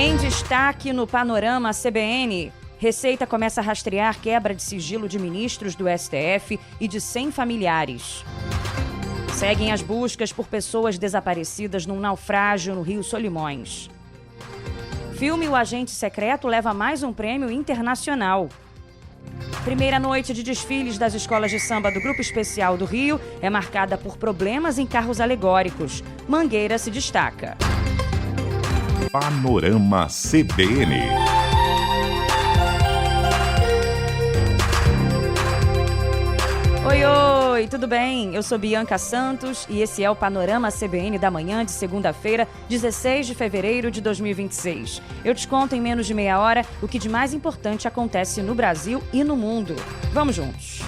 Em destaque no Panorama CBN, Receita começa a rastrear quebra de sigilo de ministros do STF e de 100 familiares. Seguem as buscas por pessoas desaparecidas num naufrágio no Rio Solimões. Filme O Agente Secreto leva mais um prêmio internacional. Primeira noite de desfiles das escolas de samba do Grupo Especial do Rio é marcada por problemas em carros alegóricos. Mangueira se destaca. Panorama CBN. Oi, tudo bem? Eu sou Bianca Santos e esse é o Panorama CBN da manhã de segunda-feira, 16 de fevereiro de 2026. Eu te conto em menos de meia hora o que de mais importante acontece no Brasil e no mundo. Vamos juntos!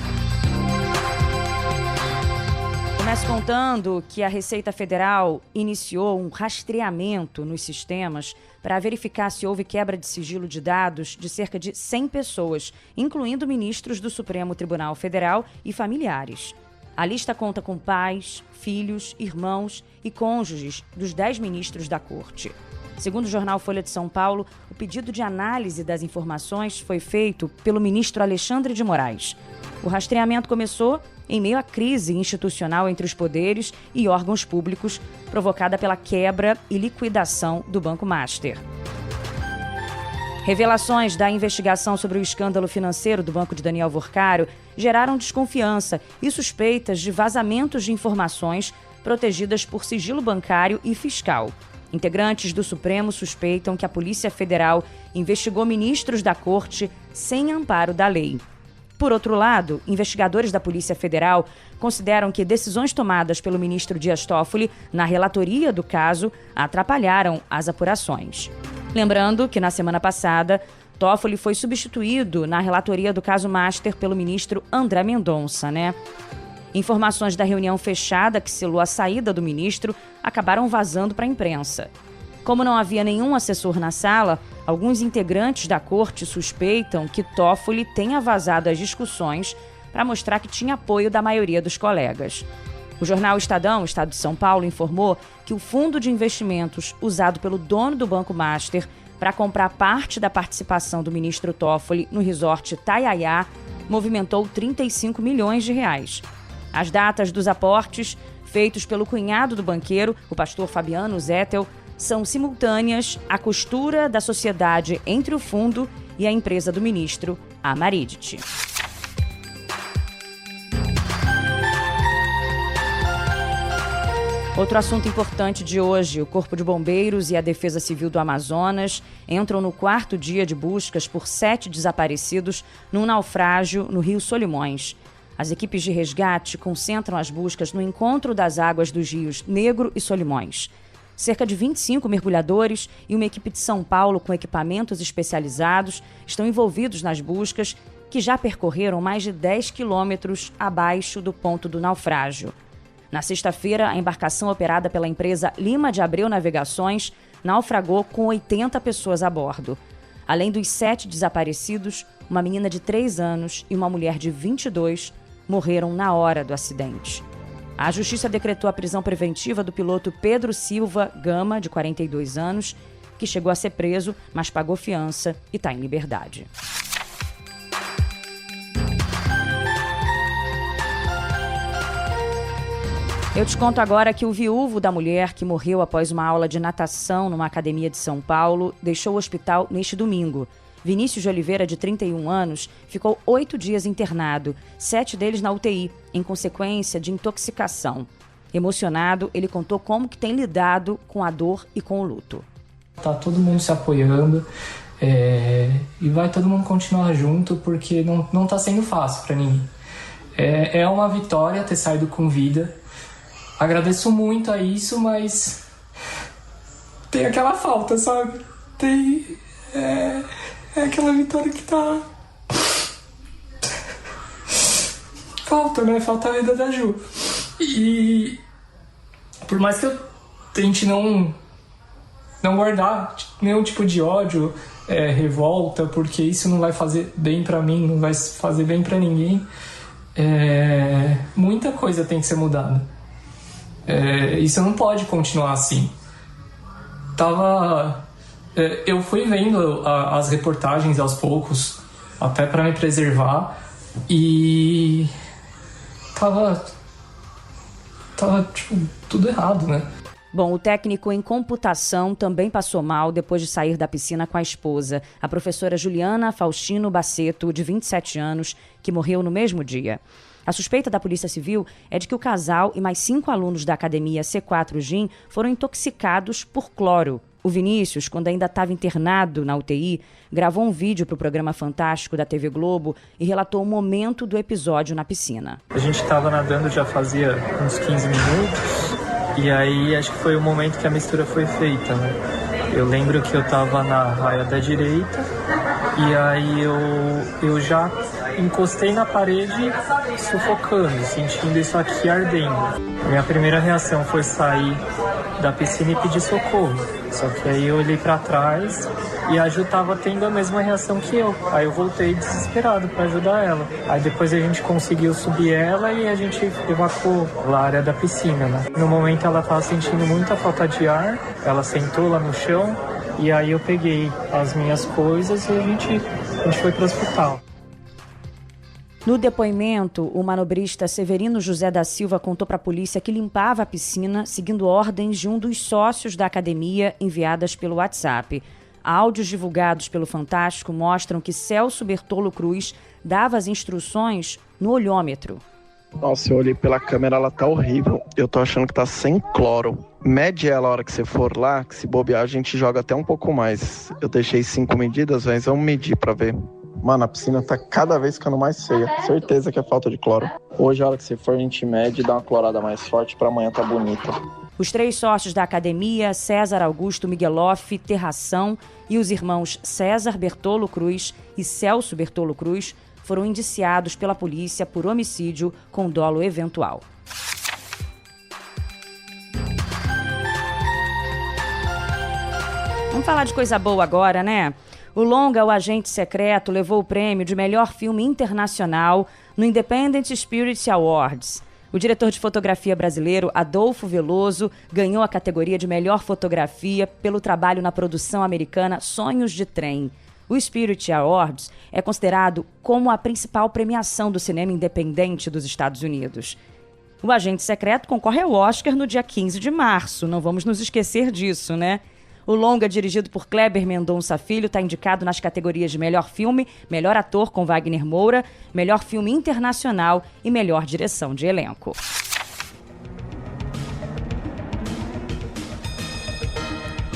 Começo contando que a Receita Federal iniciou um rastreamento nos sistemas para verificar se houve quebra de sigilo de dados de cerca de 100 pessoas, incluindo ministros do Supremo Tribunal Federal e familiares. A lista conta com pais, filhos, irmãos e cônjuges dos 10 ministros da Corte. Segundo o jornal Folha de São Paulo, o pedido de análise das informações foi feito pelo ministro Alexandre de Moraes. O rastreamento começou em meio à crise institucional entre os poderes e órgãos públicos, provocada pela quebra e liquidação do Banco Master. Revelações da investigação sobre o escândalo financeiro do Banco de Daniel Worcário geraram desconfiança e suspeitas de vazamentos de informações protegidas por sigilo bancário e fiscal. Integrantes do Supremo suspeitam que a Polícia Federal investigou ministros da Corte sem amparo da lei. Por outro lado, investigadores da Polícia Federal consideram que decisões tomadas pelo ministro Dias Toffoli na relatoria do caso atrapalharam as apurações. Lembrando que na semana passada, Toffoli foi substituído na relatoria do caso Master pelo ministro André Mendonça, Informações da reunião fechada que selou a saída do ministro acabaram vazando para a imprensa. Como não havia nenhum assessor na sala, alguns integrantes da corte suspeitam que Toffoli tenha vazado as discussões para mostrar que tinha apoio da maioria dos colegas. O jornal Estadão, Estado de São Paulo, informou que o fundo de investimentos usado pelo dono do Banco Master para comprar parte da participação do ministro Toffoli no resort Taiaiá movimentou 35 milhões de reais. As datas dos aportes, feitos pelo cunhado do banqueiro, o pastor Fabiano Zettel, são simultâneas à costura da sociedade entre o fundo e a empresa do ministro, a Maridit. Outro assunto importante de hoje, o Corpo de Bombeiros e a Defesa Civil do Amazonas entram no 4º dia de buscas por 7 desaparecidos num naufrágio no Rio Solimões. As equipes de resgate concentram as buscas no encontro das águas dos rios Negro e Solimões. Cerca de 25 mergulhadores e uma equipe de São Paulo com equipamentos especializados estão envolvidos nas buscas, que já percorreram mais de 10 quilômetros abaixo do ponto do naufrágio. Na sexta-feira, a embarcação operada pela empresa Lima de Abreu Navegações naufragou com 80 pessoas a bordo. Além dos 7 desaparecidos, uma menina de 3 anos e uma mulher de 22 morreram na hora do acidente. A Justiça decretou a prisão preventiva do piloto Pedro Silva Gama, de 42 anos, que chegou a ser preso, mas pagou fiança e está em liberdade. Eu te conto agora que o viúvo da mulher que morreu após uma aula de natação numa academia de São Paulo deixou o hospital neste domingo. Vinícius de Oliveira, de 31 anos, ficou 8 dias internado, 7 deles na UTI, em consequência de intoxicação. Emocionado, ele contou como que tem lidado com a dor e com o luto. Tá todo mundo se apoiando e vai todo mundo continuar junto porque não tá sendo fácil para ninguém. É uma vitória ter saído com vida. Agradeço muito a isso, mas tem aquela falta, sabe? É aquela vitória que tá... Falta, né? Falta a vida da Ju. E por mais que eu tente não guardar nenhum tipo de ódio, revolta, porque isso não vai fazer bem pra mim, não vai fazer bem pra ninguém, muita coisa tem que ser mudada. Isso não pode continuar assim. Tava Eu fui vendo as reportagens aos poucos, até para me preservar, e tava tipo, tudo errado, né? Bom, o técnico em computação também passou mal depois de sair da piscina com a esposa, a professora Juliana Faustino Baceto, de 27 anos, que morreu no mesmo dia. A suspeita da Polícia Civil é de que o casal e mais 5 alunos da academia C4 GIM foram intoxicados por cloro. O Vinícius, quando ainda estava internado na UTI, gravou um vídeo para o programa Fantástico da TV Globo e relatou o momento do episódio na piscina. A gente estava nadando já fazia uns 15 minutos e aí acho que foi o momento que a mistura foi feita, né? Eu lembro que eu estava na raia da direita e aí eu já encostei na parede sufocando, sentindo isso aqui ardendo. Minha primeira reação foi sair da piscina e pedir socorro. Só que aí eu olhei pra trás e a Ju tava tendo a mesma reação que eu. Aí eu voltei desesperado pra ajudar ela. Aí depois a gente conseguiu subir ela e a gente evacuou a área da piscina, né? No momento ela tava sentindo muita falta de ar, ela sentou lá no chão e aí eu peguei as minhas coisas e a gente foi pro hospital. No depoimento, o manobrista Severino José da Silva contou para a polícia que limpava a piscina seguindo ordens de um dos sócios da academia enviadas pelo WhatsApp. Áudios divulgados pelo Fantástico mostram que Celso Bertolo Cruz dava as instruções no olhômetro. Nossa, eu olhei pela câmera, ela tá horrível. Eu tô achando que tá sem cloro. Mede ela a hora que você for lá, que se bobear a gente joga até um pouco mais. Eu deixei 5 medidas, mas vamos medir pra ver. Mano, a piscina tá cada vez ficando mais feia. Certeza que é falta de cloro. Hoje, a hora que você for, a gente mede e dá uma clorada mais forte pra amanhã tá bonita. Os 3 sócios da academia, César Augusto Migueloff Terração e os irmãos César Bertolo Cruz e Celso Bertolo Cruz, foram indiciados pela polícia por homicídio com dolo eventual. Vamos falar de coisa boa agora, né? O longa O Agente Secreto levou o prêmio de melhor filme internacional no Independent Spirit Awards. O diretor de fotografia brasileiro, Adolfo Veloso, ganhou a categoria de melhor fotografia pelo trabalho na produção americana Sonhos de Trem. O Spirit Awards é considerado como a principal premiação do cinema independente dos Estados Unidos. O Agente Secreto concorre ao Oscar no dia 15 de março, não vamos nos esquecer disso, né? O longa, dirigido por Kleber Mendonça Filho, está indicado nas categorias de melhor filme, melhor ator com Wagner Moura, melhor filme internacional e melhor direção de elenco.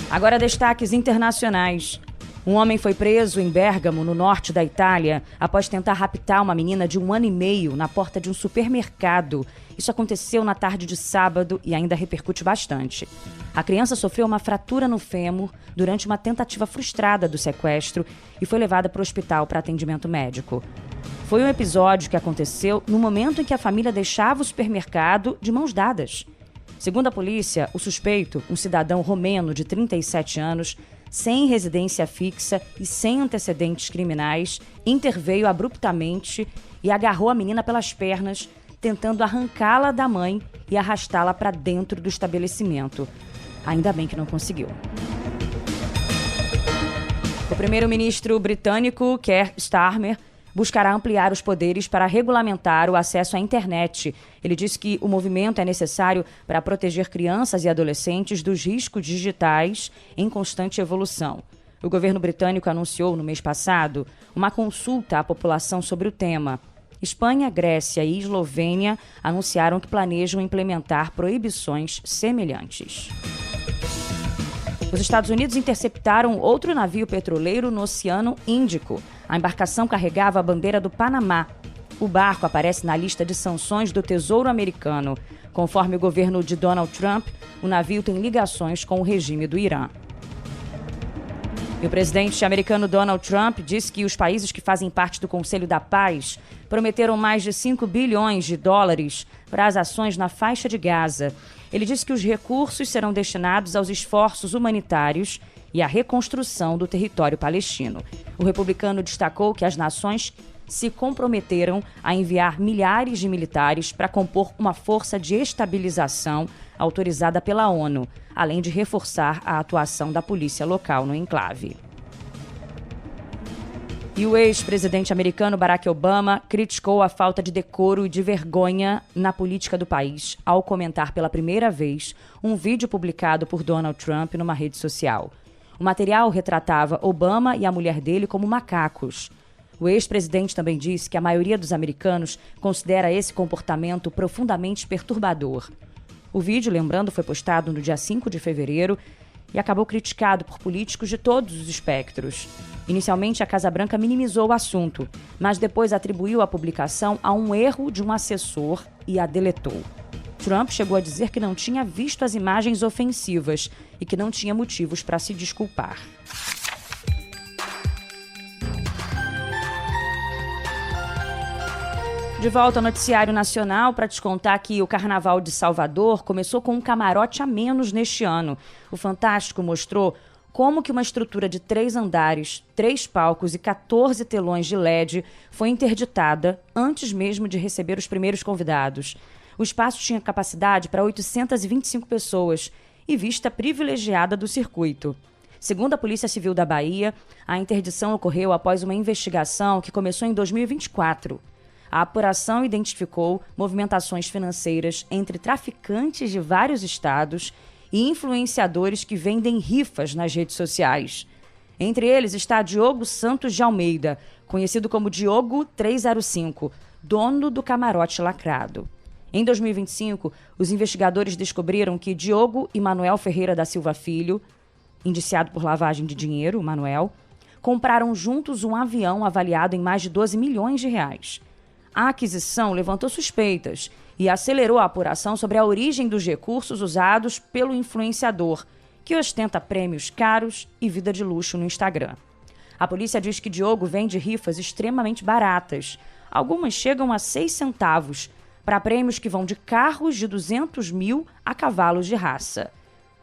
Agora, destaques internacionais. Um homem foi preso em Bérgamo, no norte da Itália, após tentar raptar uma menina de 1 ano e meio na porta de um supermercado. Isso aconteceu na tarde de sábado e ainda repercute bastante. A criança sofreu uma fratura no fêmur durante uma tentativa frustrada do sequestro e foi levada para o hospital para atendimento médico. Foi um episódio que aconteceu no momento em que a família deixava o supermercado de mãos dadas. Segundo a polícia, o suspeito, um cidadão romeno de 37 anos, sem residência fixa e sem antecedentes criminais, interveio abruptamente e agarrou a menina pelas pernas, tentando arrancá-la da mãe e arrastá-la para dentro do estabelecimento. Ainda bem que não conseguiu. O primeiro-ministro britânico, Keir Starmer, buscará ampliar os poderes para regulamentar o acesso à internet. Ele disse que o movimento é necessário para proteger crianças e adolescentes dos riscos digitais em constante evolução. O governo britânico anunciou no mês passado uma consulta à população sobre o tema. Espanha, Grécia e Eslovênia anunciaram que planejam implementar proibições semelhantes. Os Estados Unidos interceptaram outro navio petroleiro no Oceano Índico. A embarcação carregava a bandeira do Panamá. O barco aparece na lista de sanções do Tesouro americano. Conforme o governo de Donald Trump, o navio tem ligações com o regime do Irã. E o presidente americano Donald Trump disse que os países que fazem parte do Conselho da Paz prometeram mais de 5 bilhões de dólares para as ações na faixa de Gaza. Ele disse que os recursos serão destinados aos esforços humanitários e à reconstrução do território palestino. O republicano destacou que as nações se comprometeram a enviar milhares de militares para compor uma força de estabilização autorizada pela ONU, além de reforçar a atuação da polícia local no enclave. E o ex-presidente americano Barack Obama criticou a falta de decoro e de vergonha na política do país ao comentar pela primeira vez um vídeo publicado por Donald Trump numa rede social. O material retratava Obama e a mulher dele como macacos. O ex-presidente também disse que a maioria dos americanos considera esse comportamento profundamente perturbador. O vídeo, lembrando, foi postado no dia 5 de fevereiro e acabou criticado por políticos de todos os espectros. Inicialmente, a Casa Branca minimizou o assunto, mas depois atribuiu a publicação a um erro de um assessor e a deletou. Trump chegou a dizer que não tinha visto as imagens ofensivas e que não tinha motivos para se desculpar. De volta ao noticiário nacional para te contar que o Carnaval de Salvador começou com um camarote a menos neste ano. O Fantástico mostrou como que uma estrutura de 3 andares, 3 palcos e 14 telões de LED foi interditada antes mesmo de receber os primeiros convidados. O espaço tinha capacidade para 825 pessoas e vista privilegiada do circuito. Segundo a Polícia Civil da Bahia, a interdição ocorreu após uma investigação que começou em 2024. A apuração identificou movimentações financeiras entre traficantes de vários estados e influenciadores que vendem rifas nas redes sociais. Entre eles está Diogo Santos de Almeida, conhecido como Diogo 305, dono do camarote lacrado. Em 2025, os investigadores descobriram que Diogo e Manuel Ferreira da Silva Filho, indiciado por lavagem de dinheiro, Manuel, compraram juntos um avião avaliado em mais de 12 milhões de reais. A aquisição levantou suspeitas e acelerou a apuração sobre a origem dos recursos usados pelo influenciador, que ostenta prêmios caros e vida de luxo no Instagram. A polícia diz que Diogo vende rifas extremamente baratas. Algumas chegam a 6 centavos, para prêmios que vão de carros de 200 mil a cavalos de raça.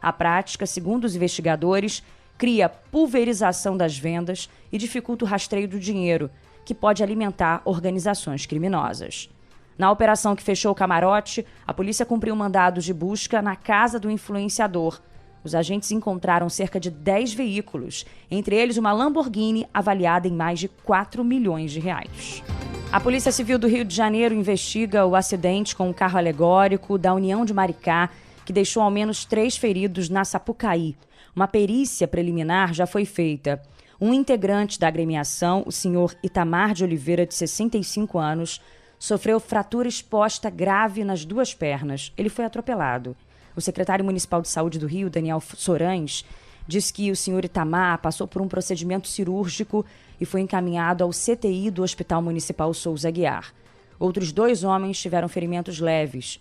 A prática, segundo os investigadores, cria pulverização das vendas e dificulta o rastreio do dinheiro, que pode alimentar organizações criminosas. Na operação que fechou o camarote, a polícia cumpriu mandados de busca na casa do influenciador. Os agentes encontraram cerca de 10 veículos, entre eles uma Lamborghini avaliada em mais de 4 milhões de reais. A Polícia Civil do Rio de Janeiro investiga o acidente com um carro alegórico da União de Maricá, que deixou ao menos 3 feridos na Sapucaí. Uma perícia preliminar já foi feita. Um integrante da agremiação, o senhor Itamar de Oliveira, de 65 anos, sofreu fratura exposta grave nas 2 pernas. Ele foi atropelado. O secretário municipal de saúde do Rio, Daniel Sorães, diz que o senhor Itamar passou por um procedimento cirúrgico e foi encaminhado ao CTI do Hospital Municipal Souza Aguiar. Outros 2 homens tiveram ferimentos leves.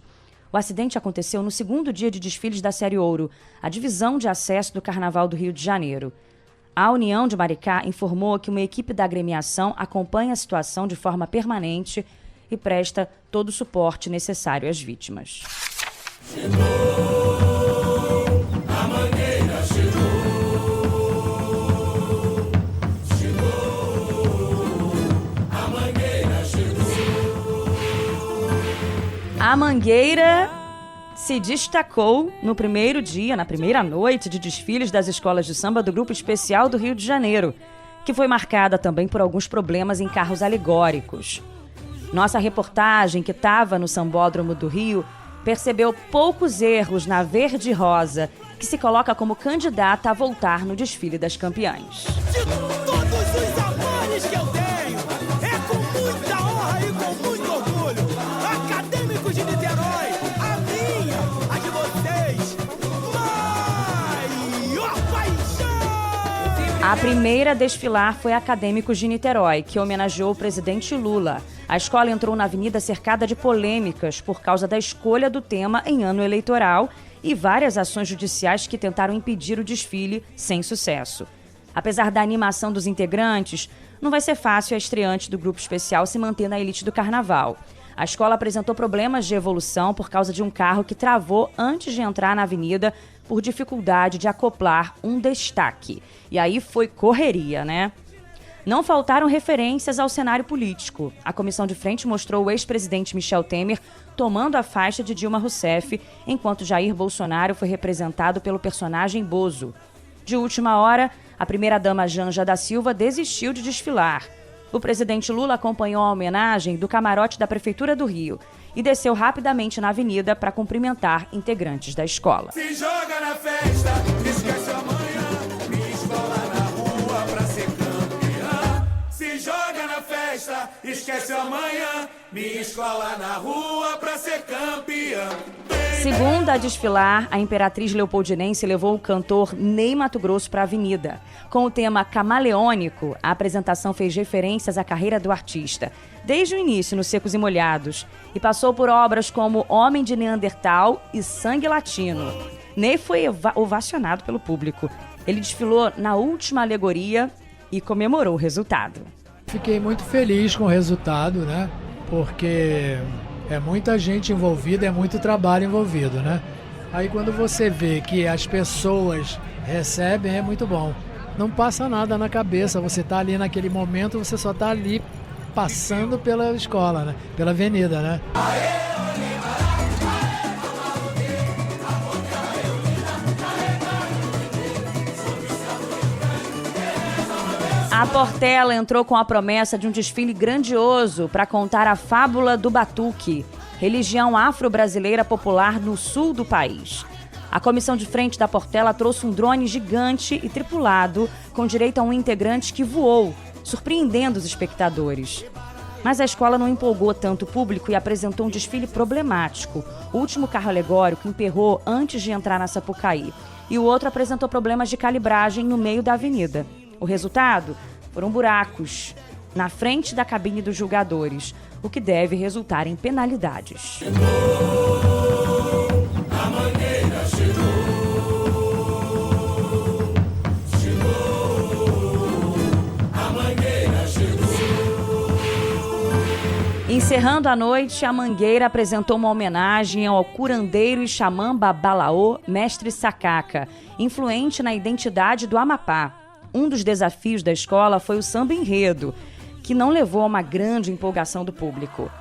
O acidente aconteceu no 2º dia de desfiles da Série Ouro, a divisão de acesso do Carnaval do Rio de Janeiro. A União de Maricá informou que uma equipe da agremiação acompanha a situação de forma permanente e presta todo o suporte necessário às vítimas. A Mangueira A Mangueira se destacou no primeiro dia, na primeira noite de desfiles das escolas de samba do Grupo Especial do Rio de Janeiro, que foi marcada também por alguns problemas em carros alegóricos. Nossa reportagem, que estava no Sambódromo do Rio, percebeu poucos erros na Verde e Rosa, que se coloca como candidata a voltar no desfile das campeãs. De todos os amores que eu tenho, é com muita honra e com muito orgulho, Acadêmicos de Niterói, a minha, a de vocês, maior paixão! A primeira a desfilar foi a Acadêmicos de Niterói, que homenageou o presidente Lula. A escola entrou na avenida cercada de polêmicas por causa da escolha do tema em ano eleitoral e várias ações judiciais que tentaram impedir o desfile sem sucesso. Apesar da animação dos integrantes, não vai ser fácil a estreante do Grupo Especial se manter na elite do carnaval. A escola apresentou problemas de evolução por causa de um carro que travou antes de entrar na avenida por dificuldade de acoplar um destaque. E aí foi correria, né? Não faltaram referências ao cenário político. A comissão de frente mostrou o ex-presidente Michel Temer tomando a faixa de Dilma Rousseff, enquanto Jair Bolsonaro foi representado pelo personagem Bozo. De última hora, a primeira-dama Janja da Silva desistiu de desfilar. O presidente Lula acompanhou a homenagem do camarote da Prefeitura do Rio e desceu rapidamente na avenida para cumprimentar integrantes da escola. Se joga na festa, esquece amanhã, minha escola na rua pra ser campeã. Se joga na festa, esquece amanhã, minha escola na rua pra ser campeã. Segunda a desfilar, a imperatriz leopoldinense levou o cantor Ney Matogrosso para a avenida. Com o tema camaleônico, a apresentação fez referências à carreira do artista, desde o início nos Secos e Molhados, e passou por obras como Homem de Neandertal e Sangue Latino. Ney foi ovacionado pelo público. Ele desfilou na última alegoria e comemorou o resultado. Fiquei muito feliz com o resultado, né? Porque é muita gente envolvida, é muito trabalho envolvido, né? Aí quando você vê que as pessoas recebem, é muito bom. Não passa nada na cabeça, você tá ali naquele momento, você só tá ali passando pela escola, né? Pela avenida, né? A Portela entrou com a promessa de um desfile grandioso para contar a fábula do batuque, religião afro-brasileira popular no sul do país. A comissão de frente da Portela trouxe um drone gigante e tripulado, com direito a um integrante que voou, surpreendendo os espectadores. Mas a escola não empolgou tanto o público e apresentou um desfile problemático. O último carro alegórico emperrou antes de entrar na Sapucaí, e o outro apresentou problemas de calibragem no meio da avenida. O resultado foram buracos na frente da cabine dos julgadores, o que deve resultar em penalidades. A mangueira Encerrando a noite, a Mangueira apresentou uma homenagem ao curandeiro e xamã Babalaô, mestre Sacaca, influente na identidade do Amapá. Um dos desafios da escola foi o samba enredo, que não levou a uma grande empolgação do público.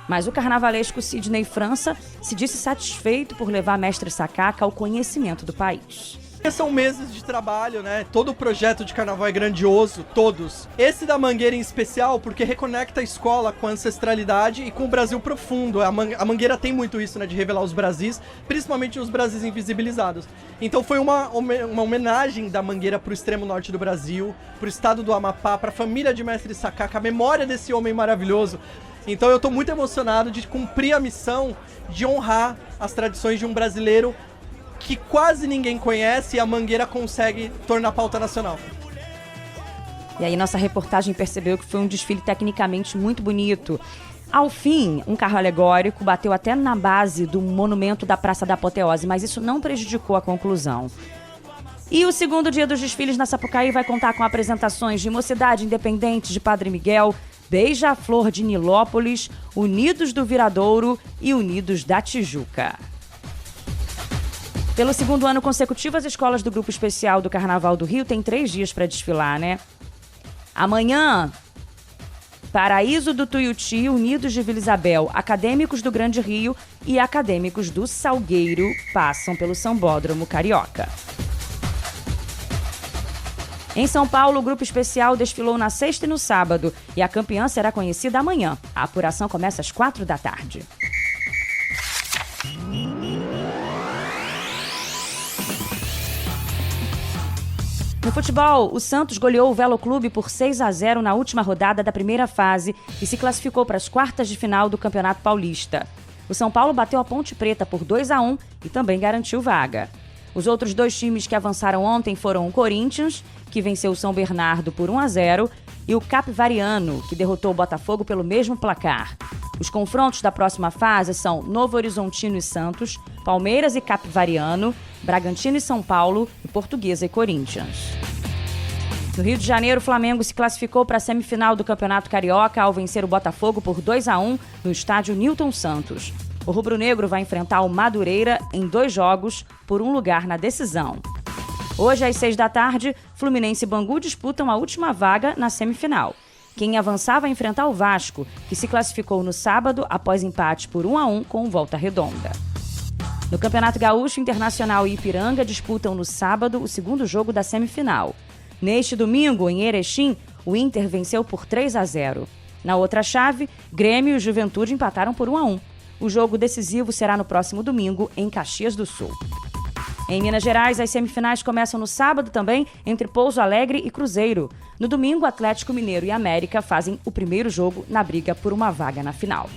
Mas o carnavalesco Sidney França se disse satisfeito por levar mestre Sacaca ao conhecimento do país. São meses de trabalho, né? Todo o projeto de carnaval é grandioso, todos. Esse da Mangueira em especial, porque reconecta a escola com a ancestralidade e com o Brasil profundo. A Mangueira tem muito isso, né? De revelar os Brasis, principalmente os Brasis invisibilizados. Então foi uma homenagem da Mangueira pro extremo norte do Brasil, pro estado do Amapá, pra família de mestre Sacaca, a memória desse homem maravilhoso. Então eu tô muito emocionado de cumprir a missão de honrar as tradições de um brasileiro que quase ninguém conhece e a Mangueira consegue tornar pauta nacional. E aí nossa reportagem percebeu que foi um desfile tecnicamente muito bonito. Ao fim, um carro alegórico bateu até na base do monumento da Praça da Apoteose, mas isso não prejudicou a conclusão. E o segundo dia dos desfiles na Sapucaí vai contar com apresentações de Mocidade Independente de Padre Miguel, Beija-Flor de Nilópolis, Unidos do Viradouro e Unidos da Tijuca. Pelo segundo ano consecutivo, as escolas do Grupo Especial do Carnaval do Rio têm 3 dias para desfilar, né? Amanhã, Paraíso do Tuiuti, Unidos de Vila Isabel, Acadêmicos do Grande Rio e Acadêmicos do Salgueiro passam pelo Sambódromo Carioca. Em São Paulo, o Grupo Especial desfilou na sexta e no sábado e a campeã será conhecida amanhã. A apuração começa às 4 da tarde. No futebol, o Santos goleou o Velo Clube por 6-0 na última rodada da primeira fase e se classificou para as quartas de final do Campeonato Paulista. O São Paulo bateu a Ponte Preta por 2-1 e também garantiu vaga. Os outros 2 times que avançaram ontem foram o Corinthians, que venceu o São Bernardo por 1-0, e o Capivariano, que derrotou o Botafogo pelo mesmo placar. Os confrontos da próxima fase são Novo Horizontino e Santos, Palmeiras e Capivariano, Bragantino e São Paulo e Portuguesa e Corinthians. No Rio de Janeiro, o Flamengo se classificou para a semifinal do Campeonato Carioca ao vencer o Botafogo por 2-1 no estádio Newton Santos. O rubro-negro vai enfrentar o Madureira em 2 jogos por um lugar na decisão. Hoje, às 6 da tarde, Fluminense e Bangu disputam a última vaga na semifinal. Quem avançava a enfrentar o Vasco, que se classificou no sábado após empate por 1-1 com o Volta Redonda. No Campeonato Gaúcho, Internacional e Ipiranga disputam no sábado o segundo jogo da semifinal. Neste domingo, em Erechim, o Inter venceu por 3-0. Na outra chave, Grêmio e Juventude empataram por 1-1. O jogo decisivo será no próximo domingo, em Caxias do Sul. Em Minas Gerais, as semifinais começam no sábado também, entre Pouso Alegre e Cruzeiro. No domingo, Atlético Mineiro e América fazem o primeiro jogo na briga por uma vaga na final.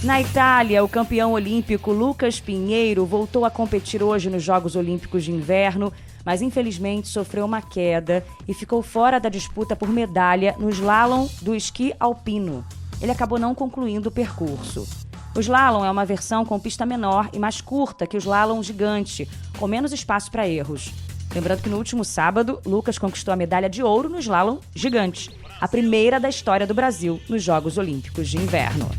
Na Itália, o campeão olímpico Lucas Pinheiro voltou a competir hoje nos Jogos Olímpicos de Inverno, mas infelizmente sofreu uma queda e ficou fora da disputa por medalha no slalom do esqui alpino. Ele acabou não concluindo o percurso. O slalom é uma versão com pista menor e mais curta que o slalom gigante, com menos espaço para erros. Lembrando que no último sábado, Lucas conquistou a medalha de ouro no slalom gigante, a primeira da história do Brasil nos Jogos Olímpicos de Inverno.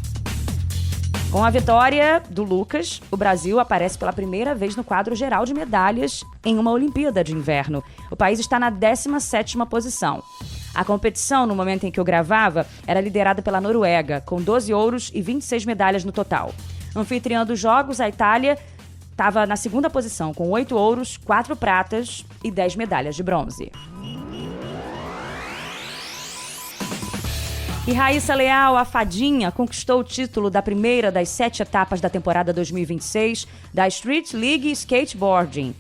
Com a vitória do Lucas, o Brasil aparece pela primeira vez no quadro geral de medalhas em uma Olimpíada de Inverno. O país está na 17ª posição. A competição, no momento em que eu gravava, era liderada pela Noruega, com 12 ouros e 26 medalhas no total. Anfitriã dos Jogos, a Itália, estava na 2ª posição, com 8 ouros, 4 pratas e 10 medalhas de bronze. E Raíssa Leal, a fadinha, conquistou o título da primeira das 7 etapas da temporada 2026 da Street League Skateboarding.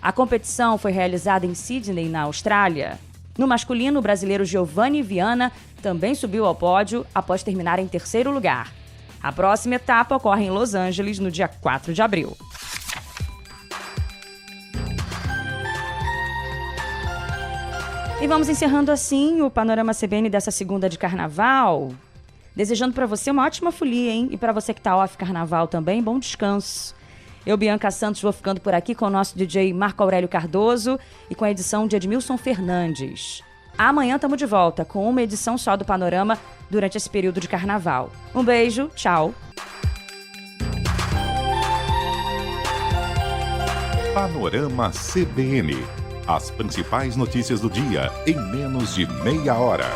A competição foi realizada em Sydney, na Austrália. No masculino, o brasileiro Giovanni Viana também subiu ao pódio após terminar em 3º lugar. A próxima etapa ocorre em Los Angeles no dia 4 de abril. E vamos encerrando assim o Panorama CBN dessa segunda de carnaval. Desejando para você uma ótima folia, hein? E para você que tá off carnaval também, bom descanso. Eu, Bianca Santos, vou ficando por aqui com o nosso DJ Marco Aurélio Cardoso e com a edição de Edmilson Fernandes. Amanhã estamos de volta com uma edição só do Panorama durante esse período de carnaval. Um beijo, tchau. Panorama CBN. As principais notícias do dia em menos de meia hora.